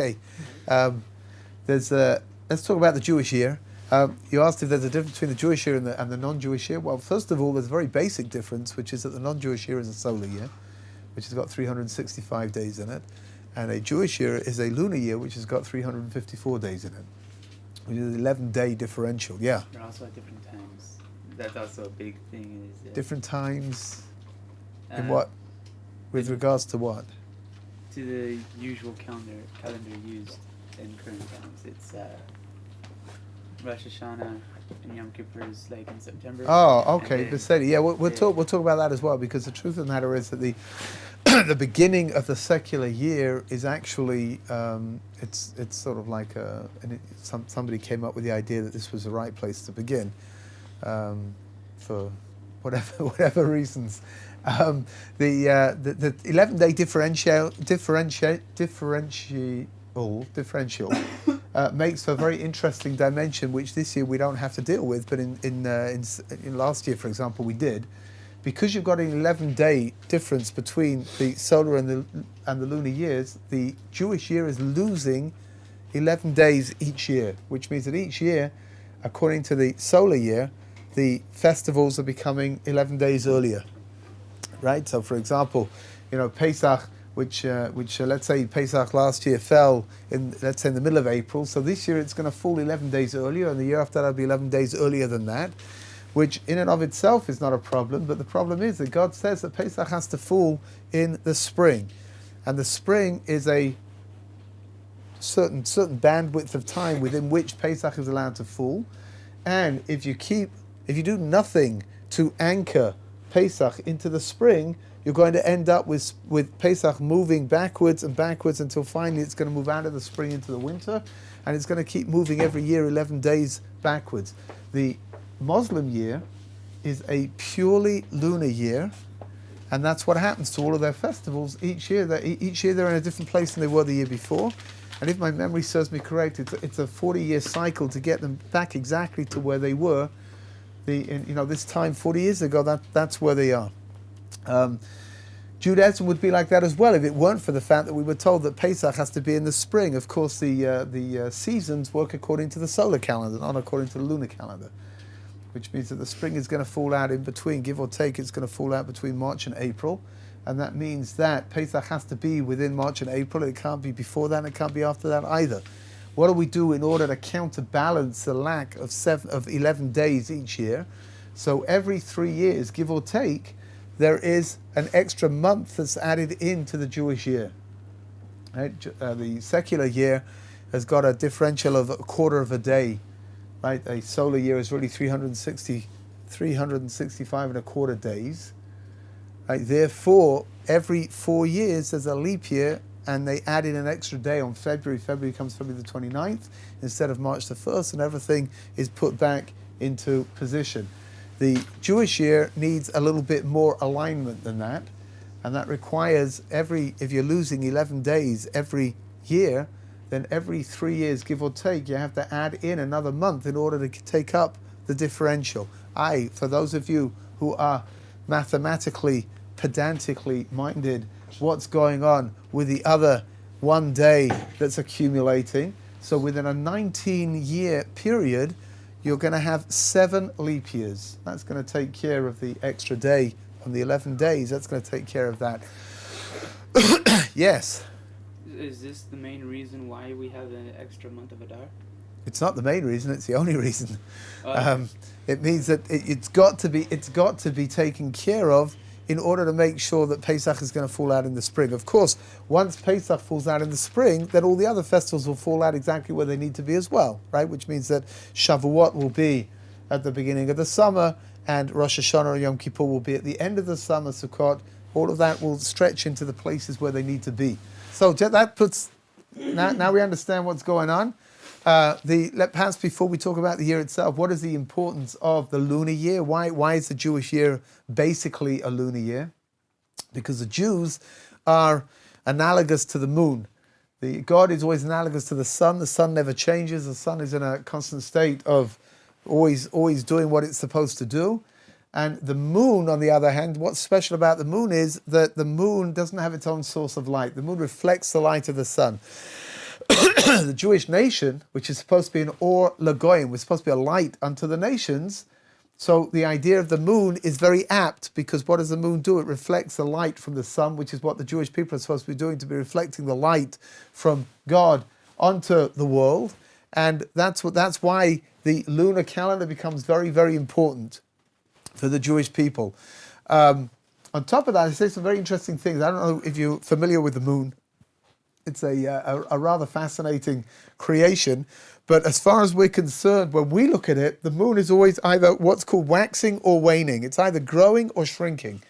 Okay. Let's talk about the Jewish year. You asked if there's a difference between the Jewish year and the non-Jewish year. Well, first of all, there's a very basic difference, which is that the non-Jewish year is a solar year, which has got 365 days in it, and a Jewish year is a lunar year, which has got 354 days in it, which is an 11-day differential. Yeah. But also at different times. That's also a big thing. Is different times. In what? With regards to what? To the usual calendar used in current times. It's Rosh Hashanah and Yom Kippur is like in September. Oh, okay. Yeah, we'll talk about that as well, because the truth of the matter is that the the beginning of the secular year is actually it's sort of like somebody came up with the idea that this was the right place to begin for whatever reasons. The 11-day differential makes for a very interesting dimension, which this year we don't have to deal with, but in last year, for example, we did, because you've got an 11-day difference between the solar and the lunar years. The Jewish year is losing 11 days each year, which means that each year, according to the solar year, the festivals are becoming 11 days earlier. Right, so for example, Pesach, which let's say Pesach last year fell in, let's say, in the middle of April. So this year it's going to fall 11 days earlier, and the year after that'll be 11 days earlier than that, which in and of itself is not a problem. But the problem is that God says that Pesach has to fall in the spring, and the spring is a certain bandwidth of time within which Pesach is allowed to fall. And if you do nothing to anchor Pesach into the spring, you're going to end up with Pesach moving backwards and backwards until finally it's going to move out of the spring into the winter, and it's going to keep moving every year 11 days backwards. The Muslim year is a purely lunar year, and that's what happens to all of their festivals each year. Each year they're in a different place than they were the year before, and if my memory serves me correct, it's a 40-year cycle to get them back exactly to where they were. This time 40 years ago, that's where they are. Judaism would be like that as well if it weren't for the fact that we were told that Pesach has to be in the spring. Of course, the seasons work according to the solar calendar, not according to the lunar calendar, which means that the spring is going to fall out in between, give or take. It's going to fall out between March and April, and that means that Pesach has to be within March and April. It can't be before that, and it can't be after that either. What do we do in order to counterbalance the lack of 11 days each year? So every 3 years, give or take, there is an extra month that's added into the Jewish year. Right? The secular year has got a differential of a quarter of a day. Right? A solar year is really 365 and a quarter days. Right? Therefore, every 4 years there's a leap year, and they add in an extra day on February. February comes February the 29th instead of March the 1st, and everything is put back into position. The Jewish year needs a little bit more alignment than that, and that requires if you're losing 11 days every year, then every 3 years, give or take, you have to add in another month in order to take up the differential. For those of you who are mathematically, pedantically minded, what's going on with the other 1 day that's accumulating? So within a 19-year period, you're going to have 7 leap years. That's going to take care of the extra day on the 11 days. That's going to take care of that. Yes. Is this the main reason why we have an extra month of Adar? It's not the main reason. It's the only reason. It means that it's got to be taken care of in order to make sure that Pesach is going to fall out in the spring. Of course, once Pesach falls out in the spring, then all the other festivals will fall out exactly where they need to be as well, right? Which means that Shavuot will be at the beginning of the summer, and Rosh Hashanah and Yom Kippur will be at the end of the summer, Sukkot. All of that will stretch into the places where they need to be. So that puts, now we understand what's going on. Perhaps before we talk about the year itself, what is the importance of the lunar year? Why is the Jewish year basically a lunar year? Because the Jews are analogous to the moon. God is always analogous to the sun. The sun never changes. The sun is in a constant state of always doing what it's supposed to do. And the moon, on the other hand, what's special about the moon is that the moon doesn't have its own source of light. The moon reflects the light of the sun. the Jewish nation, which is supposed to be an or lagoyim, was supposed to be a light unto the nations. So the idea of the moon is very apt, because what does the moon do? It reflects the light from the sun, which is what the Jewish people are supposed to be doing, to be reflecting the light from God onto the world. And that's why the lunar calendar becomes very, very important for the Jewish people. On top of that, I say some very interesting things. I don't know if you're familiar with the moon. It's a rather fascinating creation. But as far as we're concerned, when we look at it, the moon is always either what's called waxing or waning. It's either growing or shrinking.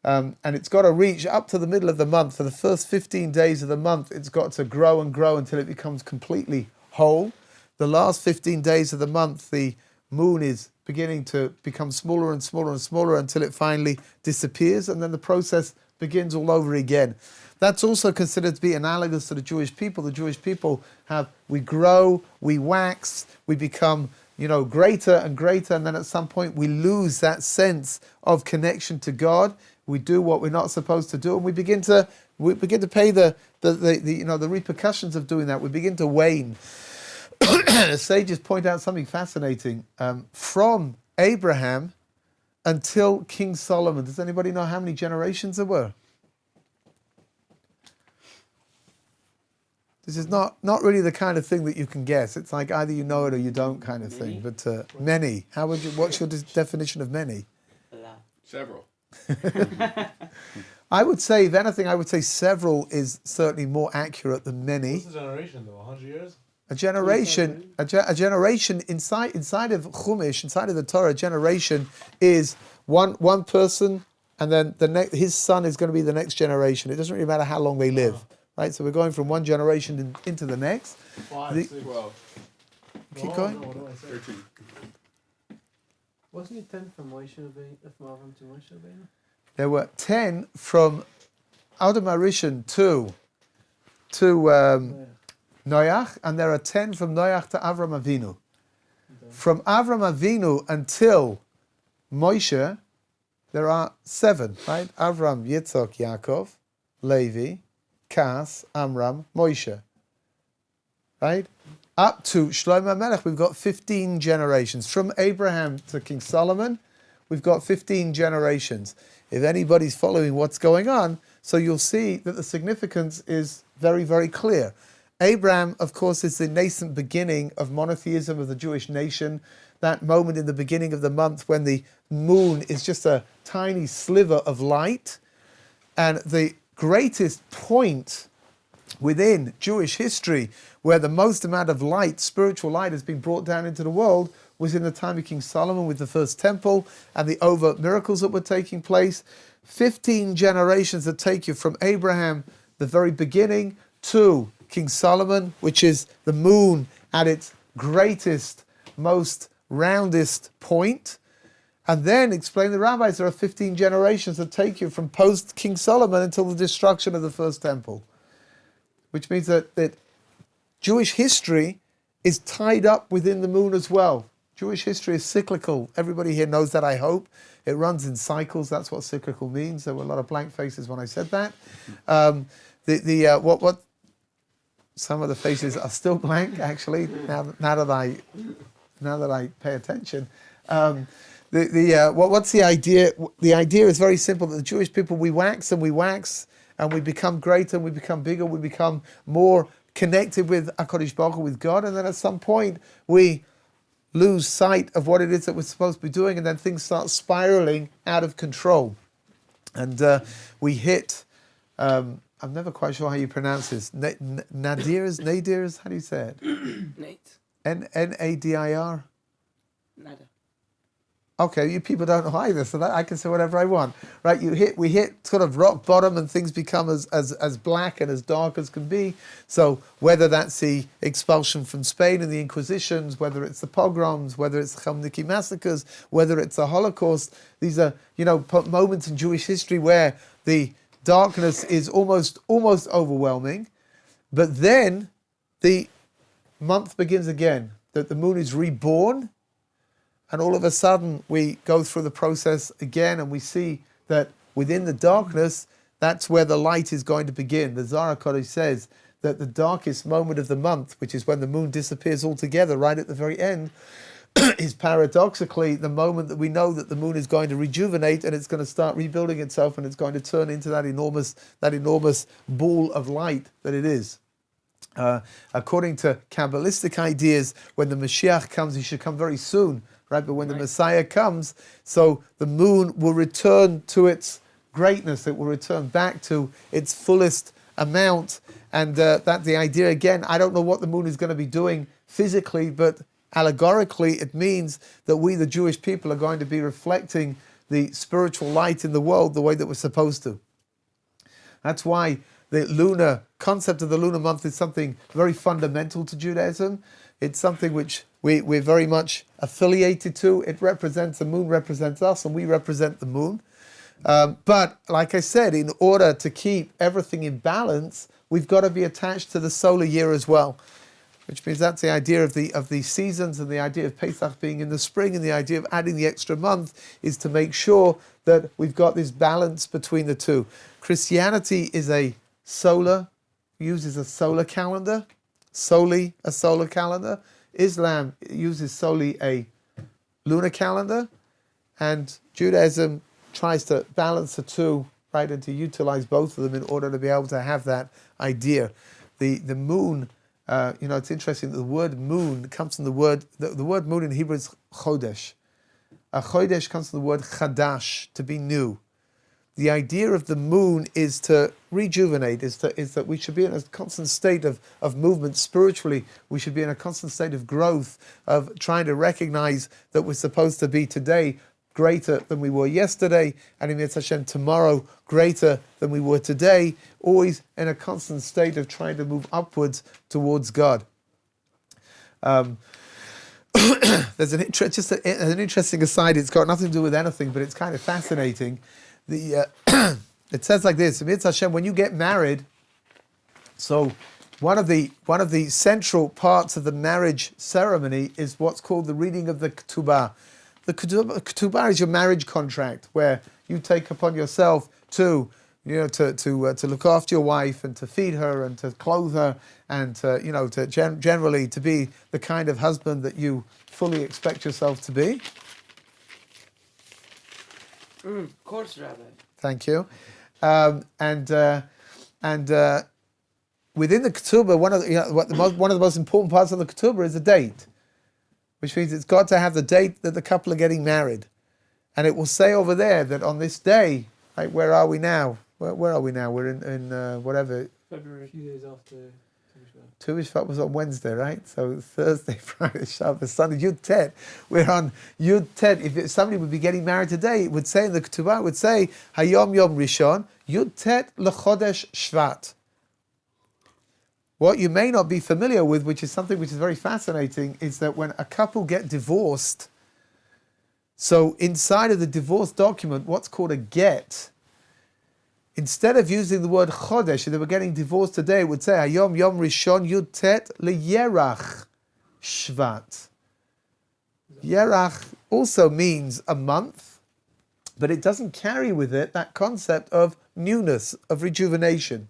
And it's got to reach up to the middle of the month. For the first 15 days of the month, it's got to grow and grow until it becomes completely whole. The last 15 days of the month, the moon is beginning to become smaller and smaller and smaller until it finally disappears, and then the process begins all over again. That's also considered to be analogous to the Jewish people. The Jewish people we grow, we wax, we become, greater and greater, and then at some point we lose that sense of connection to God. We do what we're not supposed to do, and we begin to pay the repercussions of doing that. We begin to wane. The sages point out something fascinating. From Abraham until King Solomon, does anybody know how many generations there were? This is not really the kind of thing that you can guess. It's like either you know it or you don't kind of thing. But many. What's your definition of many? A lot. Several. I would say, if anything, several is certainly more accurate than many. What's a generation though? 100 years? A generation inside of Chumash, inside of the Torah, a generation is one person, and then his son is going to be the next generation. It doesn't really matter how long they live, right? So we're going from one generation into the next. 5, 6, 12. Keep going. No, 13. Wasn't it 10 from Moshe Rabbeinu, from Avram to Moshe Rabbeinu? There were 10 from Adam Harishon to Noach, and there are 10 from Noach to Avram Avinu. Okay. From Avram Avinu until Moshe, there are 7, right? Avram, Yitzhak, Yaakov, Levi, Kas, Amram, Moshe. Right? Up to Shlomo Melech, we've got 15 generations. From Abraham to King Solomon, we've got 15 generations. If anybody's following what's going on, so you'll see that the significance is very, very clear. Abraham, of course, is the nascent beginning of monotheism of the Jewish nation. That moment in the beginning of the month when the moon is just a tiny sliver of light. And the greatest point within Jewish history where the most amount of light, spiritual light, has been brought down into the world was in the time of King Solomon with the first temple and the overt miracles that were taking place. 15 generations that take you from Abraham, the very beginning, to King Solomon, which is the moon at its greatest, most roundest point. And then, explain the rabbis, there are 15 generations that take you from post King Solomon until the destruction of the first temple. Which means that Jewish history is tied up within the moon as well. Jewish history is cyclical. Everybody here knows that, I hope. It runs in cycles. That's what cyclical means. There were a lot of blank faces when I said that. Some of the faces are still blank, actually. Now that I pay attention. What's the idea? The idea is very simple. That the Jewish people, we wax and we wax, and we become greater, and we become bigger, we become more connected with HaKadosh Baruch Hu, with God, and then at some point we lose sight of what it is that we're supposed to be doing, and then things start spiraling out of control. And we hit, I'm never quite sure how you pronounce this, Nadirs, how do you say it? Nate. Nadir? Nada. Okay, you people don't know either, so that I can say whatever I want. Right, we hit sort of rock bottom, and things become as black and as dark as can be. So whether that's the expulsion from Spain and the Inquisitions, whether it's the pogroms, whether it's the Chalmniki massacres, whether it's the Holocaust, these are, moments in Jewish history where the darkness is almost overwhelming. But then the month begins again, that the moon is reborn. And all of a sudden, we go through the process again, and we see that within the darkness, that's where the light is going to begin. The Zohar Kodesh says that the darkest moment of the month, which is when the moon disappears altogether right at the very end, is paradoxically the moment that we know that the moon is going to rejuvenate and it's going to start rebuilding itself and it's going to turn into that enormous ball of light that it is. According to Kabbalistic ideas, when the Mashiach comes, he should come very soon, right? But when the Messiah comes, so the moon will return to its greatness, it will return back to its fullest amount. And that the idea, again, I don't know what the moon is going to be doing physically, but allegorically, it means that we, the Jewish people, are going to be reflecting the spiritual light in the world the way that we're supposed to. That's why the lunar concept of the lunar month is something very fundamental to Judaism. It's something which we're very much affiliated to. It represents, the moon represents us, and we represent the moon. But like I said, in order to keep everything in balance, we've got to be attached to the solar year as well. Which means that's the idea of the seasons, and the idea of Pesach being in the spring, and the idea of adding the extra month is to make sure that we've got this balance between the two. Christianity is uses a solar calendar, solely a solar calendar. Islam uses solely a lunar calendar, and Judaism tries to balance the two, right, and to utilize both of them in order to be able to have that idea. The moon. It's interesting that the word moon comes from the word moon in Hebrew is chodesh. A chodesh comes from the word chadash, to be new. The idea of the moon is to rejuvenate, is that we should be in a constant state of movement spiritually. We should be in a constant state of growth, of trying to recognize that we're supposed to be today greater than we were yesterday, and in Mitzvah Hashem tomorrow greater than we were today, always in a constant state of trying to move upwards towards God. There's an interesting aside. It's got nothing to do with anything, but it's kind of fascinating. It says like this: Mitzvah Hashem, when you get married, so one of the central parts of the marriage ceremony is what's called the reading of the ketubah. The ketubah is your marriage contract, where you take upon yourself to look after your wife and to feed her and to clothe her and to generally to be the kind of husband that you fully expect yourself to be. Of course, Rabbi. Thank you. And within the ketubah, one of the most important parts of the ketubah is the date, which means it's got to have the date that the couple are getting married. And it will say over there that on this day, right, where are we now? Where are we now? We're in whatever. February, a few days after Tu B'Shvat was on Wednesday, right? So Thursday, Friday, Shabbos, Sunday, Yud Tet. We're on Yud Tet. If somebody would be getting married today, it would say in the Ketubah, it would say, Hayom Yom Rishon, Yud Tet L'Chodesh Shvat. What you may not be familiar with, which is something which is very fascinating, is that when a couple get divorced, so inside of the divorce document, what's called a get, instead of using the word chodesh, if they were getting divorced today, it would say, Hayom Yom Rishon Yud Tet L'Yerach Shvat. Yerach also means a month, but it doesn't carry with it that concept of newness, of rejuvenation.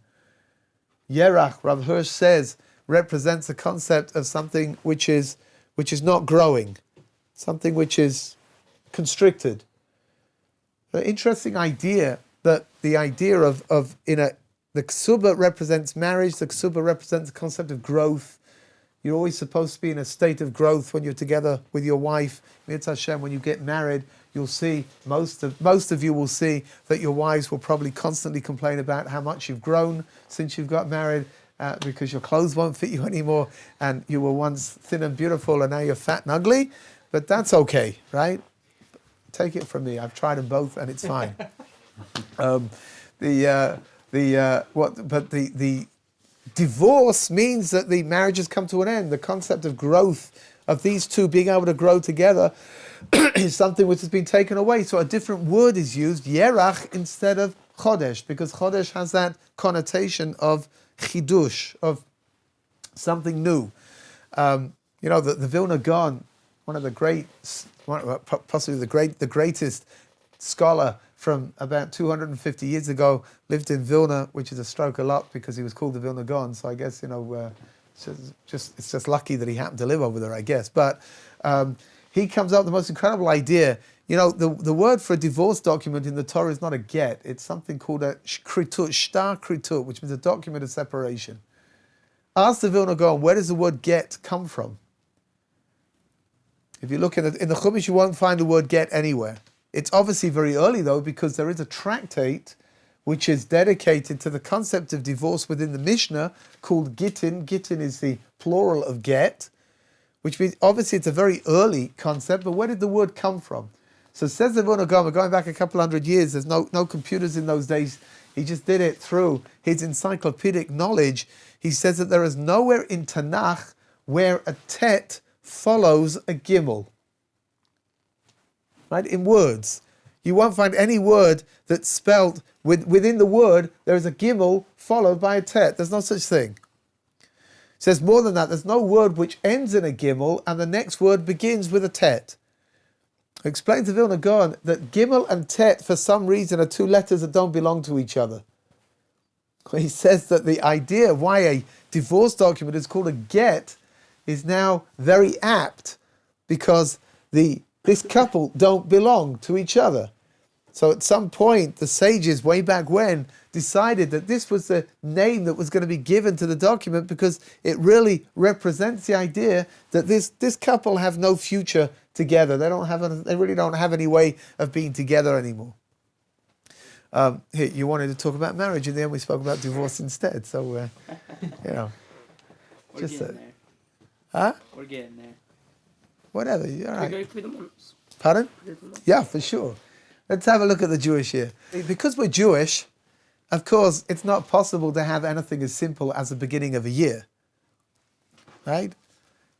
Yerach, Rav Hirsch says, represents a concept of something which is not growing, something which is constricted. An interesting idea that the idea of the ksuba represents marriage, the ksuba represents the concept of growth. You're always supposed to be in a state of growth when you're together with your wife. Mitzvah Hashem, when you get married, you'll see, most of you will see that your wives will probably constantly complain about how much you've grown since you've got married, because your clothes won't fit you anymore, and you were once thin and beautiful and now you're fat and ugly, but that's okay, right? Take it from me, I've tried them both and it's fine. The divorce means that the marriage has come to an end. The concept of growth, of these two being able to grow together, is something which has been taken away. So a different word is used, yerach, instead of chodesh, because chodesh has that connotation of chidush, of something new. The Vilna Gaon, one of the great, possibly the greatest scholar from about 250 years ago, lived in Vilna, which is a stroke of luck because he was called the Vilna Gaon. So I guess, it's just lucky that he happened to live over there, I guess. But he comes up with the most incredible idea. The word for a divorce document in the Torah is not a get. It's something called a kritut, shtar kritut, which means a document of separation. Ask the Vilna Gaon, where does the word get come from? If you look in the Chumash, you won't find the word get anywhere. It's obviously very early, though, because there is a tractate which is dedicated to the concept of divorce within the Mishnah called Gittin. Gittin is the plural of get, which means obviously it's a very early concept, but where did the word come from? So says the Vilna Gaon, going back a couple hundred years, there's no computers in those days. He just did it through his encyclopedic knowledge. He says that there is nowhere in Tanakh where a tet follows a gimel. Right? In words. You won't find any word that's spelled within the word, there is a gimel followed by a tet. There's no such thing. It says more than that, there's no word which ends in a gimel and the next word begins with a tet. I explained to Vilna Gaon that gimel and tet for some reason are two letters that don't belong to each other. He says that the idea why a divorce document is called a get is now very apt because this couple don't belong to each other. So at some point, the sages way back when decided that this was the name that was going to be given to the document because it really represents the idea that this couple have no future together. They really don't have any way of being together anymore. Here, you wanted to talk about marriage, and then we spoke about divorce instead. So, We're just getting there. huh? We're getting there. Whatever. All right. Can we go through the months? Pardon? Through the months? Yeah, for sure. Let's have a look at the Jewish year. Because we're Jewish, of course, it's not possible to have anything as simple as the beginning of a year. Right?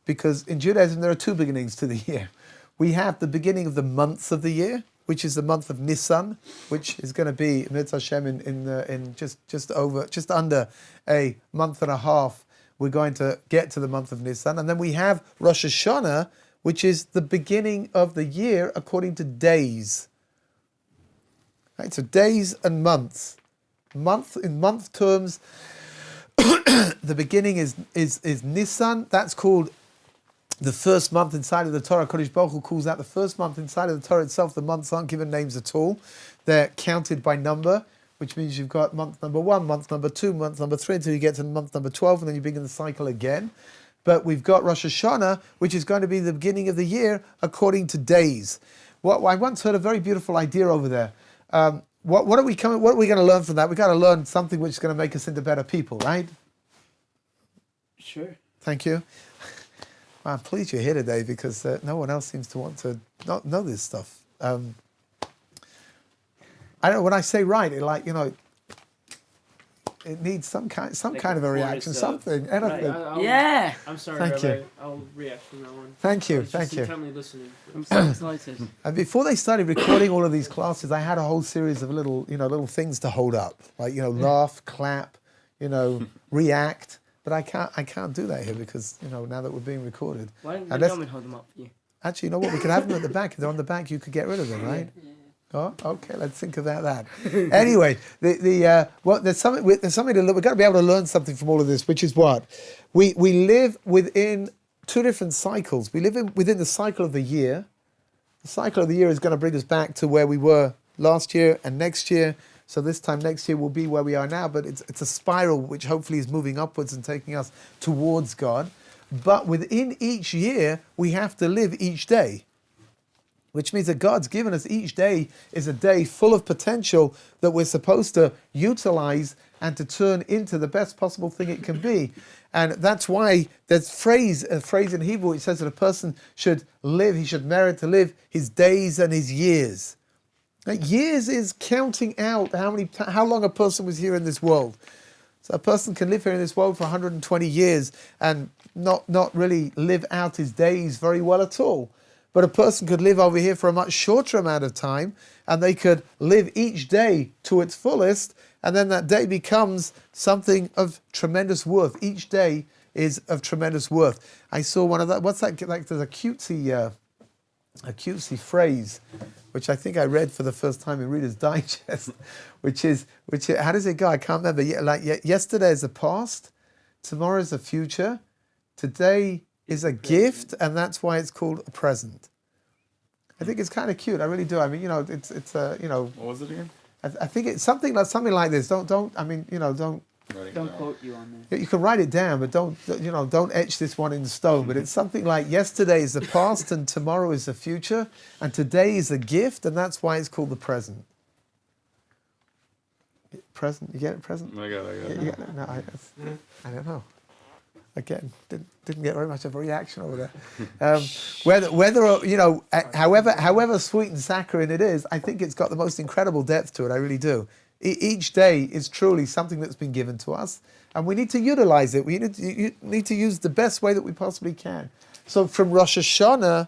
Because in Judaism, there are two beginnings to the year. We have the beginning of the months of the year, which is the month of Nisan, which is going to be Mitzvah Hashem in just under a month and a half. We're going to get to the month of Nisan. And then we have Rosh Hashanah, which is the beginning of the year according to days. Right, so days and months. In month terms, the beginning is Nisan. That's called the first month inside of the Torah. Kodesh Baruch Hu calls that the first month inside of the Torah itself. The months aren't given names at all. They're counted by number, which means you've got month number 1, month number 2, month number 3, until you get to month number 12, and then you begin the cycle again. But we've got Rosh Hashanah, which is going to be the beginning of the year according to days. I once heard a very beautiful idea over there. What are we going to learn from that? We've got to learn something which is going to make us into better people, right? Sure. Thank you. Well, I'm pleased you're here today because no one else seems to want to not know this stuff. I don't know, when I say right, it needs some kind of a reaction, something, anything. Right, Yeah. I'm sorry, Thank Rabbi. you. I'll react from that one. Thank you, I was thank just you. intently listening. I'm so excited. And before they started recording all of these classes, I had a whole series of little things to hold up, like laugh, clap, react. But I can't do that here because now that we're being recorded. Why don't the Unless- gentleman hold them up for you? Actually, you know what? We could have them at the back. If they're on the back, you could get rid of them, right? Yeah. Oh, okay. Let's think about that. Anyway, there's something we've got to be able to learn something from all of this, which is what we live within two different cycles. We live within the cycle of the year. The cycle of the year is going to bring us back to where we were last year and next year. So this time next year we'll be where we are now, but it's a spiral which hopefully is moving upwards and taking us towards God. But within each year, we have to live each day, which means that God's given us each day is a day full of potential that we're supposed to utilize and to turn into the best possible thing it can be. And that's why there's a phrase in Hebrew which says that a person should merit to live his days and his years. Now, years is counting out how long a person was here in this world. So a person can live here in this world for 120 years and not really live out his days very well at all. But a person could live over here for a much shorter amount of time, and they could live each day to its fullest, and then that day becomes something of tremendous worth. Each day is of tremendous worth. I saw one of that. What's that? Like there's a cutesy a cutesy phrase, which I think I read for the first time in Reader's Digest, which how does it go? I can't remember. Yesterday is the past, tomorrow is the future, today is a gift, and that's why it's called a present. I think it's kind of cute. I really do. I mean, it's What was it again? I think it's something like this. Don't. Don't quote you on there. You can write it down, but don't etch this one in stone. But it's something like yesterday is the past and tomorrow is the future, and today is a gift, and that's why it's called the present. Present, you get it? Present? I got it. You get it? No, I don't know. Again, didn't get very much of a reaction over there. However sweet and saccharine it is, I think it's got the most incredible depth to it. I really do. Each day is truly something that's been given to us, and we need to utilize it. We need to use the best way that we possibly can. So from Rosh Hashanah,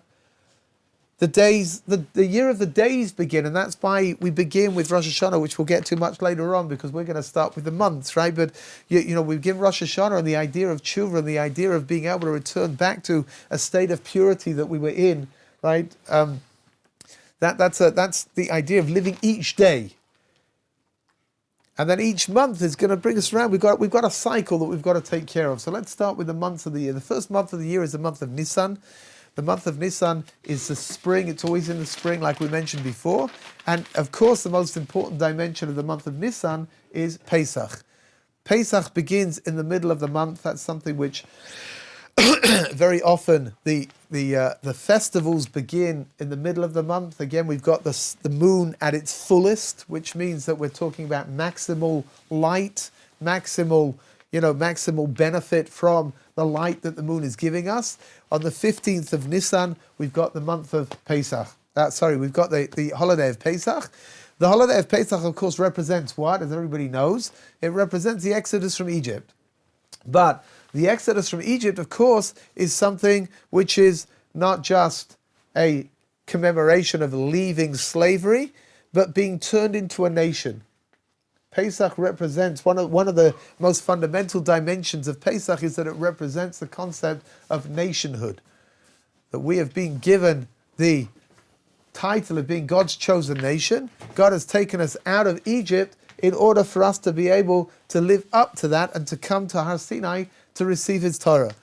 the year of the days begin, and that's why we begin with Rosh Hashanah, which we'll get to much later on, because we're going to start with the months, right? But we begin Rosh Hashanah and the idea of tshuva and the idea of being able to return back to a state of purity that we were in, right? That's the idea of living each day. And then each month is going to bring us around. We've got a cycle that we've got to take care of. So let's start with the months of the year. The first month of the year is the month of Nisan. The month of Nisan is the spring. It's always in the spring, like we mentioned before. And of course, the most important dimension of the month of Nisan is Pesach. Pesach begins in the middle of the month. That's something which very often the festivals begin in the middle of the month. Again, we've got the moon at its fullest, which means that we're talking about maximal light, maximal benefit from the light that the moon is giving us. On the 15th of Nisan, we've got the month of Pesach. We've got the holiday of Pesach. The holiday of Pesach, of course, represents what? As everybody knows, it represents the Exodus from Egypt. But the Exodus from Egypt, of course, is something which is not just a commemoration of leaving slavery, but being turned into a nation. Pesach represents one of the most fundamental dimensions of Pesach is that it represents the concept of nationhood. That we have been given the title of being God's chosen nation. God has taken us out of Egypt in order for us to be able to live up to that and to come to Har Sinai to receive His Torah.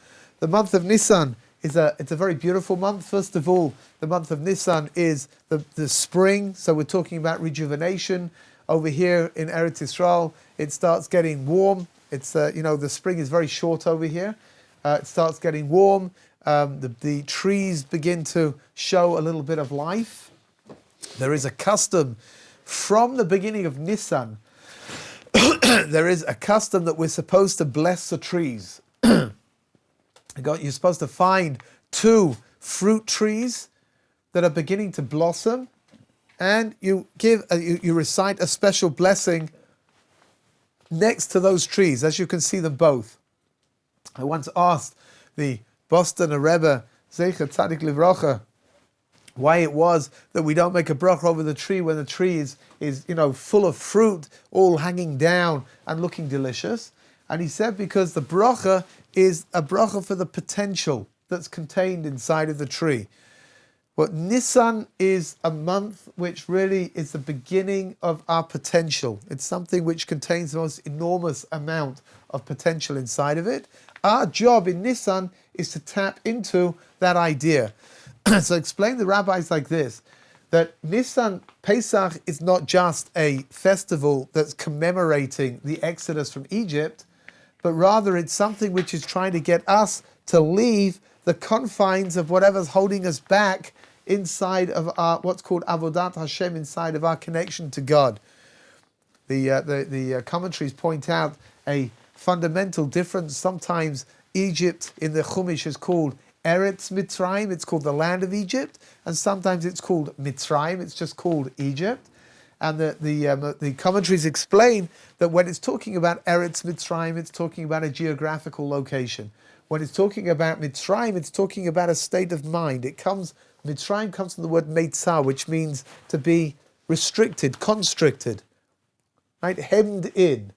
The month of Nisan it's a very beautiful month. First of all, the month of Nisan is the spring, so we're talking about rejuvenation. Over here in Eretz Yisrael, it starts getting warm. It's the spring is very short over here. It starts getting warm. The trees begin to show a little bit of life. There is a custom from the beginning of Nisan. There is a custom that we're supposed to bless the trees. You're supposed to find 2 fruit trees that are beginning to blossom, and you recite a special blessing next to those trees, as you can see them both. I once asked the Bostoner Rebbe, Zecher Tzadik Livrocha, why it was that we don't make a bracha over the tree when the tree is full of fruit, all hanging down and looking delicious. And he said because the bracha is a bracha for the potential that's contained inside of the tree. But Nisan is a month which really is the beginning of our potential. It's something which contains the most enormous amount of potential inside of it. Our job in Nisan is to tap into that idea. So explain the rabbis like this, that Nisan, Pesach is not just a festival that's commemorating the Exodus from Egypt, but rather it's something which is trying to get us to leave the confines of whatever's holding us back inside of our what's called Avodat Hashem, inside of our connection to God. The commentaries point out a fundamental difference. Sometimes Egypt in the Chumash is called Eretz Mitzrayim, it's called the land of Egypt, and sometimes it's called Mitzrayim, it's just called Egypt. And the commentaries explain that when it's talking about Eretz Mitzrayim, it's talking about a geographical location. When it's talking about Mitzrayim, it's talking about a state of mind. Mitzrayim comes from the word Meitzah, which means to be restricted, constricted, right? Hemmed in.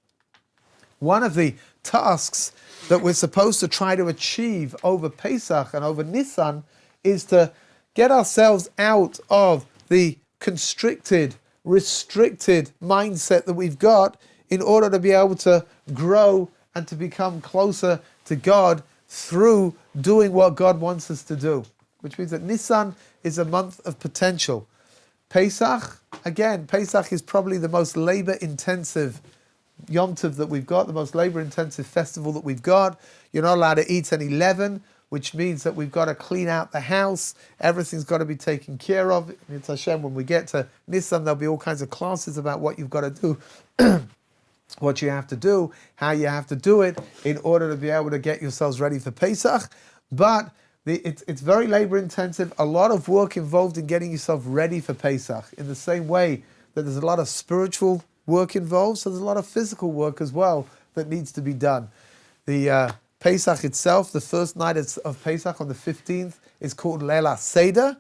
One of the tasks that we're supposed to try to achieve over Pesach and over Nisan is to get ourselves out of the constricted, restricted mindset that we've got in order to be able to grow and to become closer to God through doing what God wants us to do. Which means that Nisan is a month of potential. Pesach, again, Pesach is probably the most labor-intensive Yom Tov that we've got, the most labor-intensive festival that we've got. You're not allowed to eat any leaven, which means that we've got to clean out the house. Everything's got to be taken care of. It's Hashem, when we get to Nisan, there'll be all kinds of classes about what you've got to do, what you have to do, how you have to do it in order to be able to get yourselves ready for Pesach. But it's very labor-intensive, a lot of work involved in getting yourself ready for Pesach, in the same way that there's a lot of spiritual work involved, so there's a lot of physical work as well that needs to be done. The Pesach itself, the first night of Pesach on the 15th, is called Leila Seder.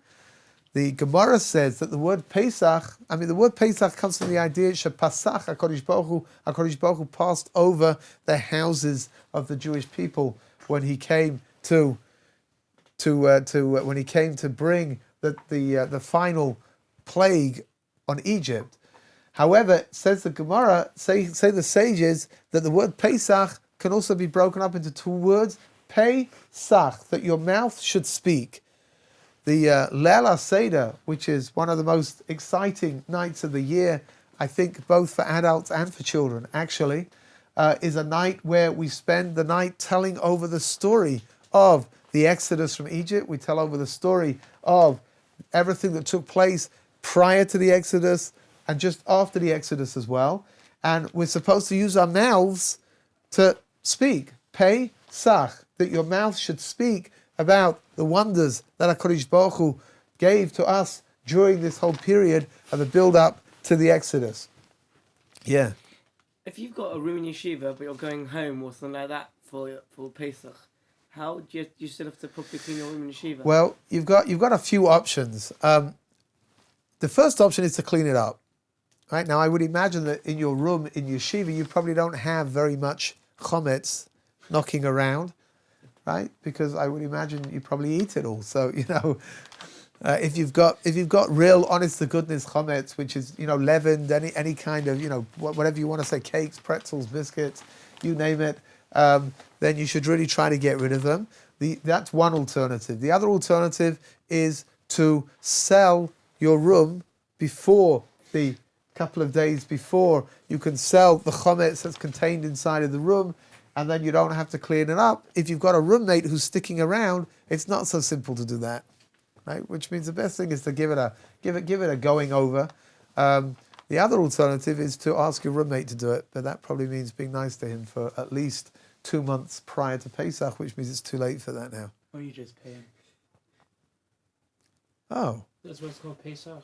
The Gemara says that the word Pesach comes from the idea Shepasach HaKadosh Baruch Hu passed over the houses of the Jewish people when he came to bring the final plague on Egypt. However, says the Gemara, say the sages, that the word Pesach can also be broken up into two words, Pesach, that your mouth should speak. The Leila Seder, which is one of the most exciting nights of the year, I think both for adults and for children, actually, is a night where we spend the night telling over the story of the Exodus from Egypt. We tell over the story of everything that took place prior to the Exodus and just after the Exodus as well. And we're supposed to use our mouths to speak. Pesach, that your mouth should speak about the wonders that HaKadosh Baruch Hu gave to us during this whole period of the build-up to the Exodus. Yeah. If you've got a room in yeshiva, but you're going home or something like that for Pesach, how do you still have to properly clean your room in yeshiva? Well, you've got a few options. The first option is to clean it up. Right now, I would imagine that in your room in yeshiva, you probably don't have very much chametz knocking around, right? Because I would imagine you probably eat it all. So if you've got real, honest to goodness chametz, which is leavened, any kind of whatever you want to say, cakes, pretzels, biscuits, you name it, then you should really try to get rid of them. That's one alternative. The other alternative is to sell your room before the couple of days before. You can sell the chametz that's contained inside of the room, and then you don't have to clean it up. If you've got a roommate who's sticking around, it's not so simple to do that, right? Which means the best thing is to give it a going over. The other alternative is to ask your roommate to do it, but that probably means being nice to him for at least 2 months prior to Pesach, which means it's too late for that now. Or you just pay him. Oh. That's what's called Pesach.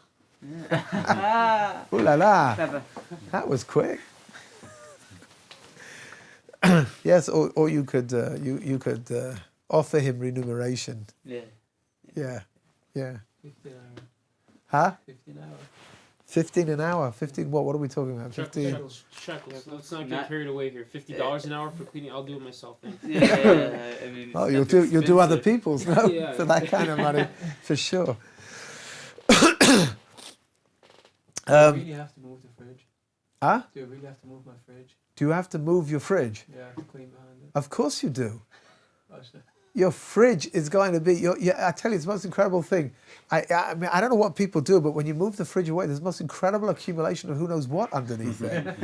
Ooh la la. Clever. That was quick. Yes, or you could offer him remuneration. Yeah. Yeah. 15 an hour. Huh? 15 an hour. 15 an hour. 15 what? What are we talking about? 15. Shekels. Let's not get carried away here. $50 an hour for cleaning. I'll do it myself then. Yeah. I mean, Oh, it's you'll do other expensive. people's, no? Yeah. For that kind of money, for sure. Do you really have to move the fridge? Huh? Do you really have to move my fridge? Do you have to move your fridge? Yeah, clean behind it. Of course you do. Oh, shit. Your fridge is going to be, I tell you, it's the most incredible thing. I mean, I don't know what people do, but when you move the fridge away, there's the most incredible accumulation of who knows what underneath there.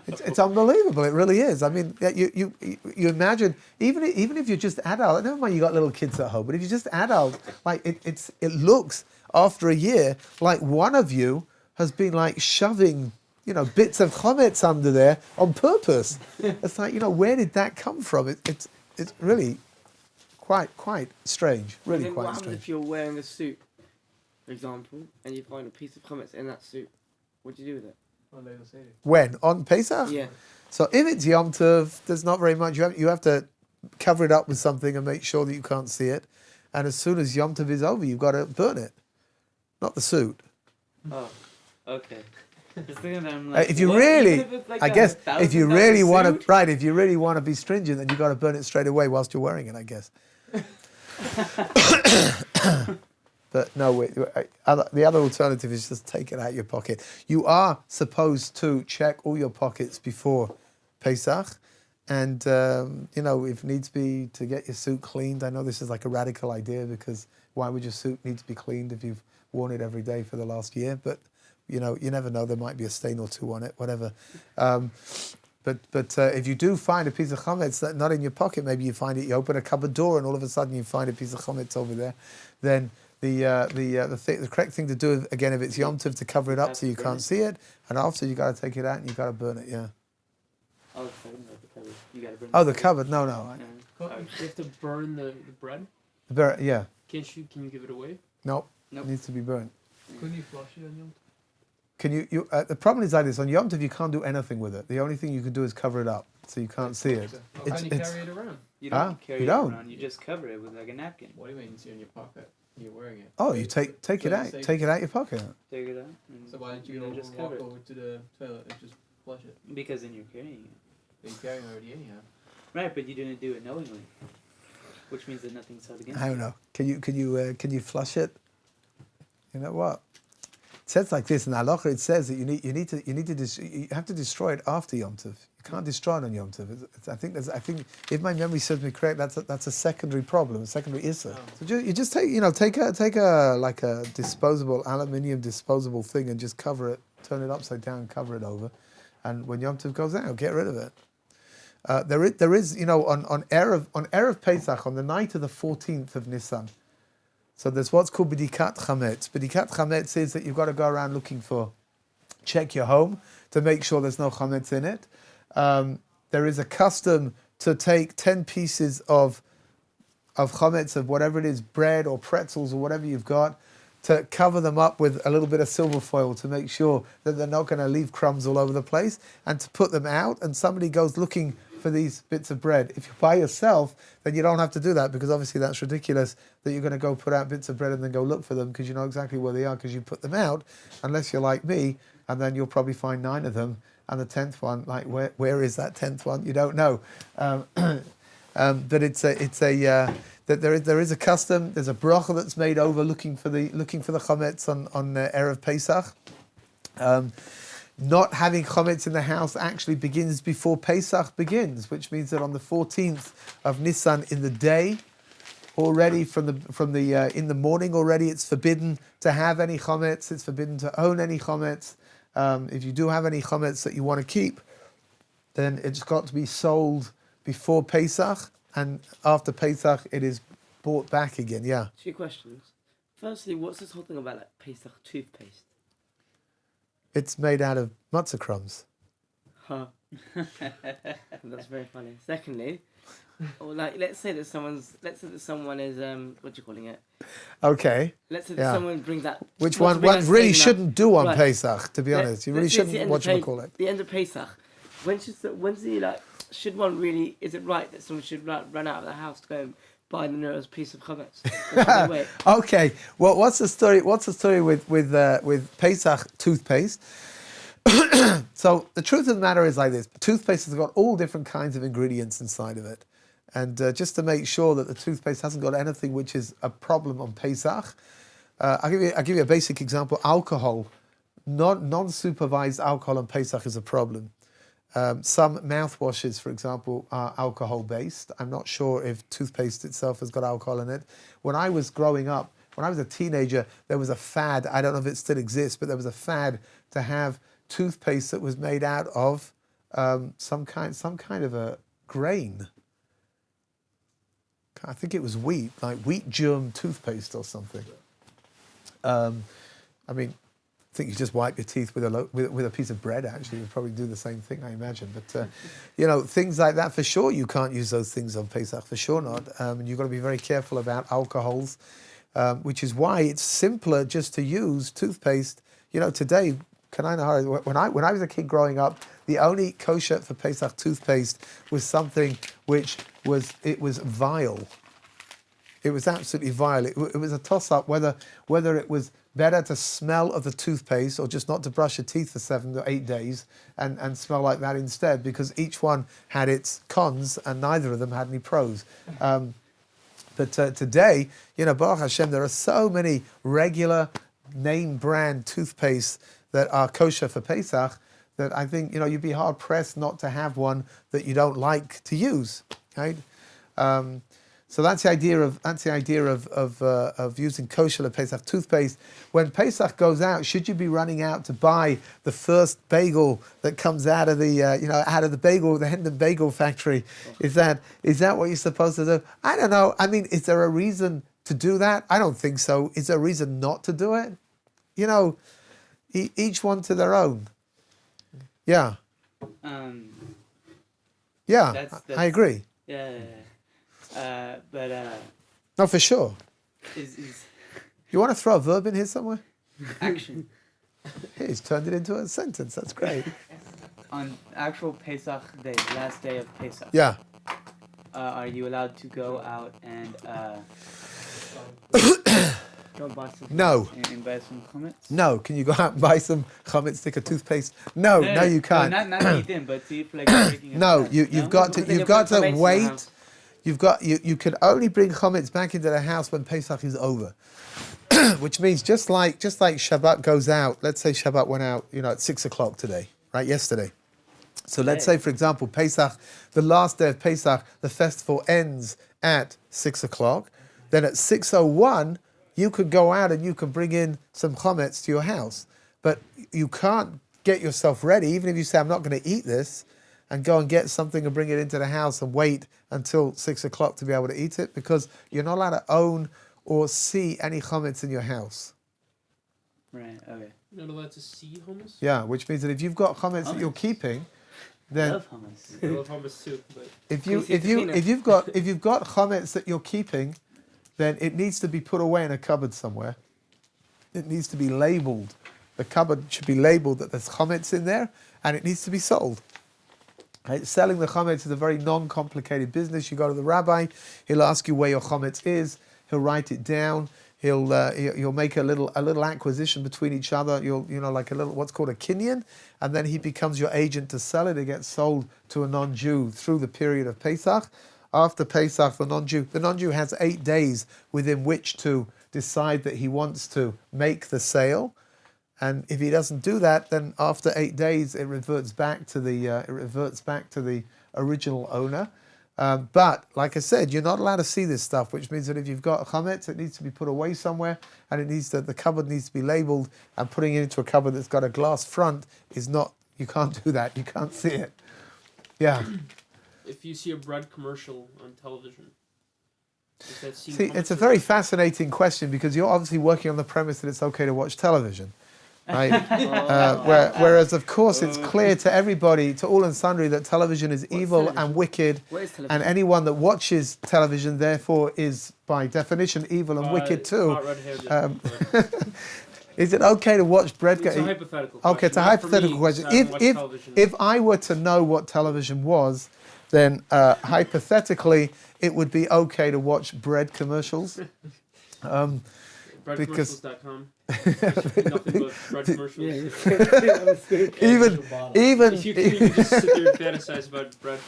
It's unbelievable. It really is. I mean, you imagine, even if you're just adult, never mind you got little kids at home, but if you're just adult, like it looks after a year like one of you has been like shoving, bits of chametz under there on purpose. It's like, where did that come from? It's really quite strange. Really And then what quite happens strange. if you're wearing a suit, for example, and you find a piece of chametz in that suit? What do you do with it? Well, they'll say it. When? On Pesach? Yeah. So if it's Yom Tov, there's not very much. You have to cover it up with something and make sure that you can't see it. And as soon as Yom Tov is over, you've got to burn it. Not the suit. Oh, okay. Just thinking that I'm like, If you what? really, Even if it's like I a guess, if you really $1,000 want suit? to, right, if you really want to be stringent, then you've got to burn it straight away whilst you're wearing it, I guess. But no, the other alternative is just take it out of your pocket. You are supposed to check all your pockets before Pesach. And, if needs be to get your suit cleaned. I know this is like a radical idea because why would your suit need to be cleaned if you've worn it every day for the last year? But, you never know. There might be a stain or two on it, whatever. But if you do find a piece of chametz that's not in your pocket, maybe you find it, you open a cupboard door and all of a sudden you find a piece of chametz over there, then the correct thing to do, again, if it's Yom Tov, to cover it up so you can't see it. And after, you got to take it out and you got to burn it, yeah. Oh, sorry, no, the cupboard. You gotta burn Oh, the cupboard? No. You have to burn the bread? Yeah. Can you give it away? Nope. Nope. It needs to be burnt. Couldn't you flush it on Yom Tov? Can you the problem is like this, on Yom Tov you can't do anything with it. The only thing you can do is cover it up so you can't see it. How can you carry it around? You don't carry you it don't. around. You just cover it with like a napkin. What do you mean it's in your pocket? You're wearing it. Oh, you take it out. Take it out your pocket. Take it out. And So why didn't you then just cover walk it? over to the toilet and just flush it? Because then you're carrying it. You're carrying it already anyhow. Right, but you didn't do it knowingly, which means that nothing's held against I don't know. Can you flush it? You know what? It says like this in Lauffer. It says that you have to destroy it after Yom Tov. You can't destroy it on Yom Tov. I think if my memory serves me correct, that's a secondary problem, a secondary issue. Oh. So you just take a like a disposable aluminium disposable thing and just cover it, turn it upside down, cover it over, and when Yom Tov goes out, get rid of it. There is on Erev Pesach, on the night of the 14th of Nisan. So there's what's called B'dikat chametz. B'dikat chametz is that you've got to go around check your home to make sure there's no chametz in it. There is a custom to take 10 pieces of chametz, of whatever it is, bread or pretzels or whatever you've got, to cover them up with a little bit of silver foil to make sure that they're not going to leave crumbs all over the place, and to put them out, and somebody goes looking for these bits of bread. If you're by yourself, then you don't have to do that, because obviously that's ridiculous that you're going to go put out bits of bread and then go look for them, because you know exactly where they are because you put them out, unless you're like me, and then you'll probably find 9 of them, and the 10th one, like where is that 10th one? You don't know. But that there is a custom. There's a bracha that's made over looking for the chametz on Erev Pesach. Not having chametz in the house actually begins before Pesach begins, which means that on the 14th of Nisan in the day, already from the in the morning already, it's forbidden to have any chametz. It's forbidden to own any chametz. If you do have any chametz that you want to keep, then it's got to be sold before Pesach, and after Pesach it is bought back again. Yeah. 2 questions. Firstly, what's this whole thing about like Pesach toothpaste? It's made out of matzah crumbs. Huh. That's very funny. Secondly, or like let's say that someone is what you calling it? Okay. Let's say that someone brings that. Which wants one to bring that really steak shouldn't do on Right. Pesach, to be honest. You really Let's say it's the shouldn't end of call it. The end of Pesach. When's the should one really? Is it right that someone should run out of the house to go and buy the nearest piece of chametz? Wait. Okay. Well, what's the story? What's the story with Pesach toothpaste? So the truth of the matter is like this: toothpaste has got all different kinds of ingredients inside of it, and just to make sure that the toothpaste hasn't got anything which is a problem on Pesach, I'll give you a basic example. Alcohol, non-supervised alcohol on Pesach is a problem. Some mouthwashes, for example, are alcohol-based. I'm not sure if toothpaste itself has got alcohol in it. When I was growing up, when I was a teenager, there was a fad, I don't know if it still exists, but there was a fad to have toothpaste that was made out of some kind of a grain. I think it was wheat, like wheat germ toothpaste or something. I think you just wipe your teeth with a piece of bread. Actually, you'd probably do the same thing, I imagine. But things like that, for sure, you can't use those things on Pesach, for sure not. And you've got to be very careful about alcohols, which is why it's simpler just to use toothpaste. Today, when I was a kid growing up, the only kosher for Pesach toothpaste was something which was vile. It was absolutely vile. It was a toss-up whether it was better to smell of the toothpaste or just not to brush your teeth for 7 or 8 days and smell like that instead, because each one had its cons and neither of them had any pros. But today, Baruch Hashem, there are so many regular name brand toothpaste that are kosher for Pesach that I think, you'd be hard pressed not to have one that you don't like to use, right? So that's the idea of using kosher Pesach toothpaste. When Pesach goes out, should you be running out to buy the first bagel that comes out of the the Hendon bagel factory? Is that what you're supposed to do? I don't know. I mean, is there a reason to do that? I don't think so. Is there a reason not to do it? Each one to their own. Yeah. Yeah, I agree. Yeah. No, for sure. Is You want to throw a verb in here somewhere? action He's turned it into a sentence. That's great. on actual Pesach day, last day of Pesach? Yeah. Are you allowed to go out and Go buy some. No. and buy some chametz? No. Can you go out and buy some chametz stick of toothpaste? No, you can't. No, not eat them, but see if like breaking it No, apart. you've got Then to you'll put chametz in the wait. house. You can only bring chametz back into the house when Pesach is over. Which means just like Shabbat goes out, let's say Shabbat went out, at 6 o'clock today, right? Yesterday. So let's say, for example, Pesach, the last day of Pesach, the festival ends at 6 o'clock. Then at 6:01, you could go out and you can bring in some chametz to your house. But you can't get yourself ready, even if you say, I'm not going to eat this, and go and get something and bring it into the house and wait until 6 o'clock to be able to eat it, because you're not allowed to own or see any chametz in your house. Right. Okay. You're not allowed to see hummus? Yeah, which means that if you've got chametz that you're keeping, then Love hummus. I love hummus too, but if you see the peanut? you've got chametz that you're keeping, then it needs to be put away in a cupboard somewhere. It needs to be labeled. The cupboard should be labeled that there's chametz in there, and it needs to be sold. Right? Selling the chametz is a very non-complicated business. You go to the rabbi, he'll ask you where your chametz is, he'll write it down, he'll make a little acquisition between each other. Like a little what's called a kinyan, and then he becomes your agent to sell it. It gets sold to a non-Jew through the period of Pesach. After Pesach, the non-Jew has 8 days within which to decide that he wants to make the sale. And if he doesn't do that, then after 8 days, it reverts back to the original owner. But like I said, you're not allowed to see this stuff, which means that if you've got chametz, it needs to be put away somewhere, and the cupboard needs to be labeled. And putting it into a cupboard that's got a glass front is not. You can't do that. You can't see it. Yeah. if you see a bread commercial on television, does that seem See, it's a very fascinating question, because you're obviously working on the premise that it's okay to watch television. Right? Whereas, of course, it's clear to everybody, to all and sundry, that television is evil and wicked, What is television? and anyone that watches television, therefore, is by definition evil and wicked too. Is it okay to watch bread? It's a hypothetical question. Okay, it's a Not for hypothetical me, question. because I haven't watched television. If I were to know what television was, then hypothetically it would be okay to watch bread commercials. Breadcommercials.com. Nothing but bread commercials. even You can just sit there and fantasize about bread.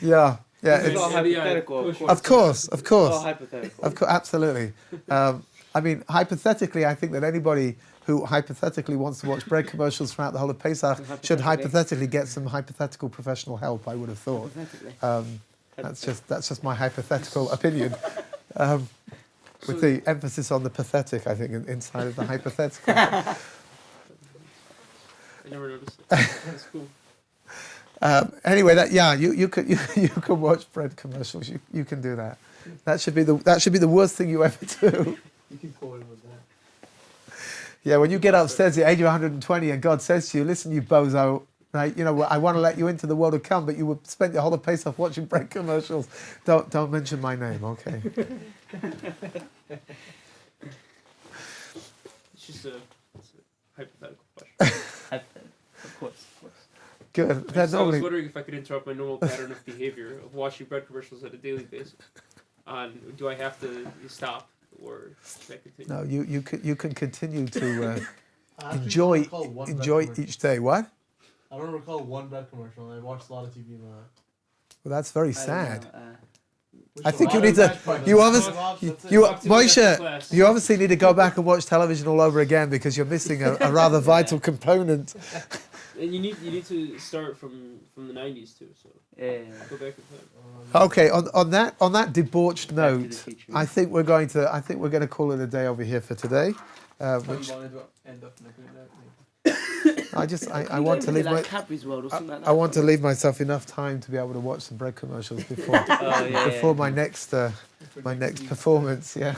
yeah. It's all It's, hypothetical, of of course, It's all hypothetical. absolutely. I mean, hypothetically, I think that anybody who hypothetically wants to watch bread commercials throughout the whole of Pesach should hypothetically get some hypothetical professional help, I would have thought. That's just my hypothetical opinion. With the emphasis on the pathetic, I think, inside of the hypothetical. I never noticed it. That's cool. Anyway, you can watch bread commercials. You can do that. That should be the worst thing you ever do. You can call it with that. Yeah, when you get upstairs at the age of 120 and God says to you, "Listen, you bozo, right? I want to let you into the world to come, but you would spend your whole of Pesach watching bread commercials. Don't mention my name, okay?" It's just a hypothetical question. Of course. Good. I was wondering if I could interrupt my normal pattern of behavior of watching bread commercials on a daily basis. Do I have to stop, or can I continue? No, you can continue to I actually enjoy don't recall one bread commercial. each day. What? I don't recall one bread commercial. I watched a lot of TV in my life. Well, that's very I don't sad. know, I think you need to. You obviously, Moshe, you obviously need to go back and watch television all over again because you're missing a rather vital component. And you need to start from the 90s too. So Yeah. go back in time. Okay, on that debauched Back to the note, future. I think we're going to call it a day over here for today. Which I want to leave like my. Cadbury's World or something like that. I want to leave myself enough time to be able to watch some bread commercials before Oh, yeah, before yeah. my next performance. Yeah.